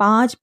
5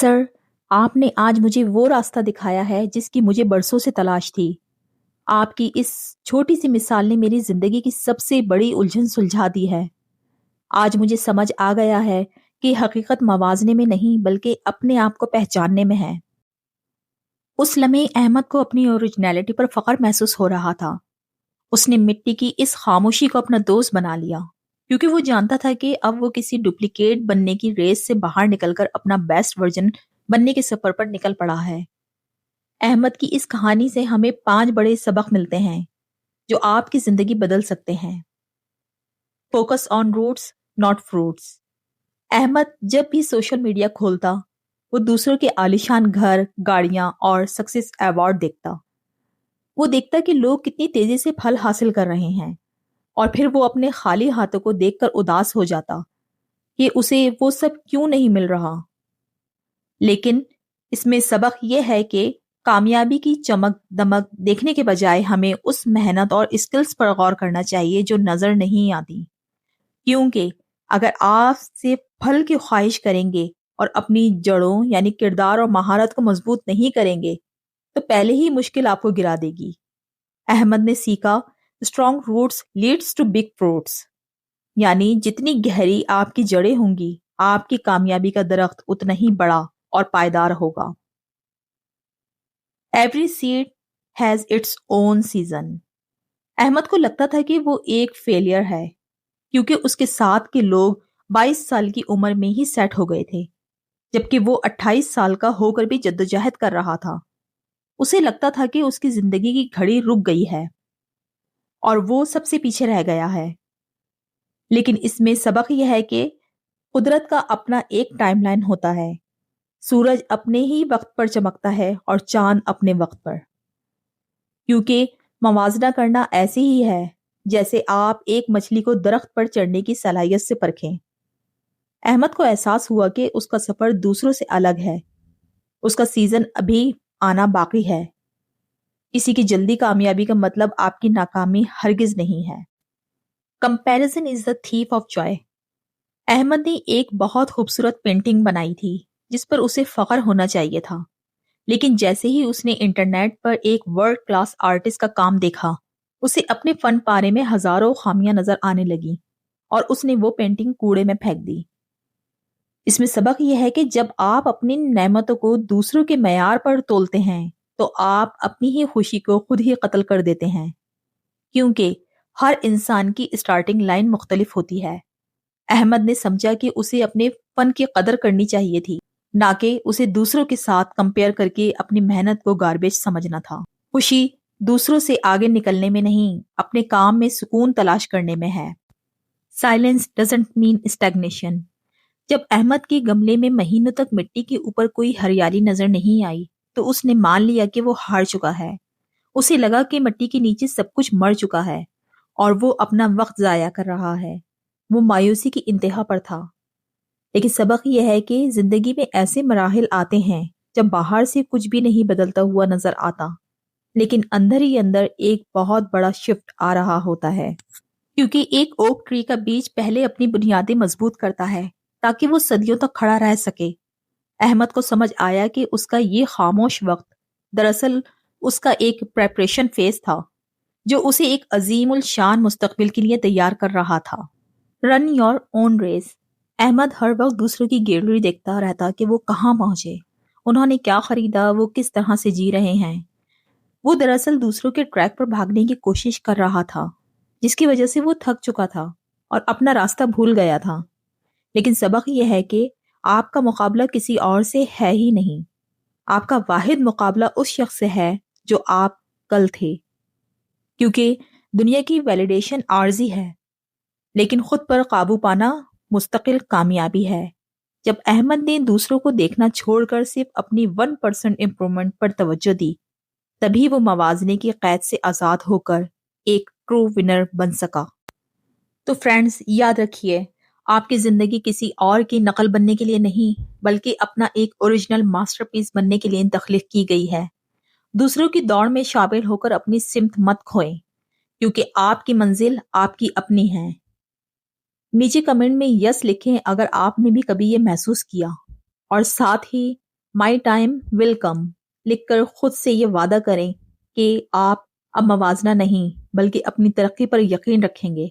سر، آپ نے آج مجھے وہ راستہ دکھایا ہے جس کی مجھے برسوں سے تلاش تھی۔ آپ کی اس چھوٹی سی مثال نے میری زندگی کی سب سے بڑی الجھن سلجھا دی ہے۔ آج مجھے سمجھ آ گیا ہے کہ حقیقت موازنے میں نہیں بلکہ اپنے آپ کو پہچاننے میں ہے۔ اس لمحے احمد کو اپنی اوریجنلٹی پر فخر محسوس ہو رہا تھا۔ اس نے مٹی کی اس خاموشی کو اپنا دوست بنا لیا، کیونکہ وہ جانتا تھا کہ اب وہ کسی ڈپلیکیٹ بننے کی ریس سے باہر نکل کر اپنا بیسٹ ورژن بننے کے سفر پر نکل پڑا ہے۔ احمد کی اس کہانی سے ہمیں 5 بڑے سبق ملتے ہیں جو آپ کی زندگی بدل سکتے ہیں۔ Focus on roots not fruits. Ahmed جب بھی سوشل میڈیا کھولتا، وہ دوسروں کے عالیشان گھر، گاڑیاں اور سکسیس ایوارڈ دیکھتا۔ وہ دیکھتا کہ لوگ کتنی تیزی سے پھل حاصل کر رہے ہیں، اور پھر وہ اپنے خالی ہاتھوں کو دیکھ کر اداس ہو جاتا کہ اسے وہ سب کیوں نہیں مل رہا۔ لیکن اس میں سبق یہ ہے کہ کامیابی کی چمک دمک دیکھنے کے بجائے ہمیں اس محنت اور اسکلز پر غور کرنا چاہیے جو نظر نہیں آتی، کیونکہ اگر آپ صرف پھل کی خواہش کریں گے اور اپنی جڑوں یعنی کردار اور مہارت کو مضبوط نہیں کریں گے تو پہلے ہی مشکل آپ کو گرا دے گی۔ احمد نے سیکھا strong roots leads to big fruits, یعنی جتنی گہری آپ کی جڑیں ہوں گی، آپ کی کامیابی کا درخت اتنا ہی بڑا اور پائیدار ہوگا۔ Every seed has its own season. Ahmed کو لگتا تھا کہ وہ ایک فیلئر ہے، کیونکہ اس کے ساتھ کے لوگ 22 سال کی عمر میں ہی سیٹ ہو گئے تھے، جبکہ وہ 28 سال کا ہو کر بھی جدوجہد کر رہا تھا۔ اسے لگتا تھا کہ اس کی زندگی کی گھڑی رک گئی ہے اور وہ سب سے پیچھے رہ گیا ہے۔ لیکن اس میں سبق یہ ہے کہ قدرت کا اپنا ایک ٹائم لائن ہوتا ہے۔ سورج اپنے ہی وقت پر چمکتا ہے اور چاند اپنے وقت پر، کیونکہ موازنہ کرنا ایسے ہی ہے جیسے آپ ایک مچھلی کو درخت پر چڑھنے کی صلاحیت سے پرکھیں۔ احمد کو احساس ہوا کہ اس کا سفر دوسروں سے الگ ہے، اس کا سیزن ابھی آنا باقی ہے۔ کسی کی جلدی کامیابی کا مطلب آپ کی ناکامی ہرگز نہیں ہے۔ Comparison is the thief of joy۔ Ahmed نے ایک بہت خوبصورت پینٹنگ بنائی تھی جس پر اسے فخر ہونا چاہیے تھا، لیکن جیسے ہی اس نے انٹرنیٹ پر ایک ورلڈ کلاس آرٹسٹ کا کام دیکھا، اسے اپنے فن پارے میں ہزاروں خامیاں نظر آنے لگیں اور اس نے وہ پینٹنگ کوڑے میں پھینک دی۔ اس میں سبق یہ ہے کہ جب آپ اپنی نعمتوں کو دوسروں کے معیار پر تولتے ہیں تو آپ اپنی ہی خوشی کو خود ہی قتل کر دیتے ہیں، کیونکہ ہر انسان کی اسٹارٹنگ لائن مختلف ہوتی ہے۔ احمد نے سمجھا کہ اسے اپنے فن کی قدر کرنی چاہیے تھی، نہ کہ اسے دوسروں کے ساتھ کمپیئر کر کے اپنی محنت کو گاربیج سمجھنا تھا۔ خوشی دوسروں سے آگے نکلنے میں نہیں، اپنے کام میں سکون تلاش کرنے میں ہے۔ Silence doesn't mean stagnation. جب احمد کے گملے میں مہینوں تک مٹی کے اوپر کوئی ہریالی نظر نہیں آئی تو اس نے مان لیا کہ وہ ہار چکا ہے۔ اسے لگا کہ مٹی کے نیچے سب کچھ مر چکا ہے اور وہ اپنا وقت ضائع کر رہا ہے۔ وہ مایوسی کی انتہا پر تھا۔ لیکن سبق یہ ہے کہ زندگی میں ایسے مراحل آتے ہیں جب باہر سے کچھ بھی نہیں بدلتا ہوا نظر آتا، لیکن اندر ہی اندر ایک بہت بڑا شفٹ آ رہا ہوتا ہے، کیونکہ ایک اوک ٹری کا بیج پہلے اپنی بنیادیں مضبوط کرتا ہے تاکہ وہ صدیوں تک کھڑا رہ سکے۔ احمد کو سمجھ آیا کہ اس کا یہ خاموش وقت دراصل اس کا ایک پریپریشن فیز تھا جو اسے ایک عظیم الشان مستقبل کے لیے تیار کر رہا تھا۔ Run your own race. Ahmed ہر وقت دوسروں کی گیلری دیکھتا رہتا کہ وہ کہاں پہنچے، انہوں نے کیا خریدا، وہ کس طرح سے جی رہے ہیں۔ وہ دراصل دوسروں کے ٹریک پر بھاگنے کی کوشش کر رہا تھا، جس کی وجہ سے وہ تھک چکا تھا اور اپنا راستہ بھول گیا تھا۔ لیکن سبق یہ ہے کہ آپ کا مقابلہ کسی اور سے ہے ہی نہیں، آپ کا واحد مقابلہ اس شخص سے ہے جو آپ کل تھے، کیونکہ دنیا کی ویلیڈیشن عارضی ہے لیکن خود پر قابو پانا مستقل کامیابی ہے۔ جب احمد نے دوسروں کو دیکھنا چھوڑ کر صرف اپنی 1% امپرومنٹ پر توجہ دی، تبھی وہ موازنے کی قید سے آزاد ہو کر ایک ٹرو ونر بن سکا۔ تو فرینڈز، یاد رکھیے، آپ کی زندگی کسی اور کی نقل بننے کے لیے نہیں بلکہ اپنا ایک اوریجنل ماسٹر پیس بننے کے لیے تخلیق کی گئی ہے۔ دوسروں کی دوڑ میں شامل ہو کر اپنی سمت مت کھوئیں، کیونکہ آپ کی منزل آپ کی اپنی ہے۔ نیچے کمنٹ میں یس لکھیں اگر آپ نے بھی کبھی یہ محسوس کیا، اور ساتھ ہی مائی ٹائم ول کم لکھ کر خود سے یہ وعدہ کریں کہ آپ اب موازنہ نہیں بلکہ اپنی ترقی پر یقین رکھیں گے۔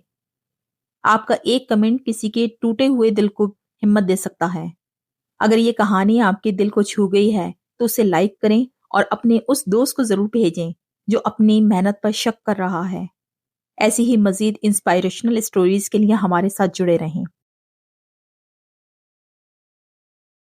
آپ کا ایک کمنٹ کسی کے ٹوٹے ہوئے دل کو ہمت دے سکتا ہے۔ اگر یہ کہانی آپ کے دل کو چھو گئی ہے تو اسے لائک کریں اور اپنے اس دوست کو ضرور بھیجیں جو اپنی محنت پر شک کر رہا ہے۔ ایسی ہی مزید انسپائریشنل اسٹوریز کے لیے ہمارے ساتھ جڑے رہیں۔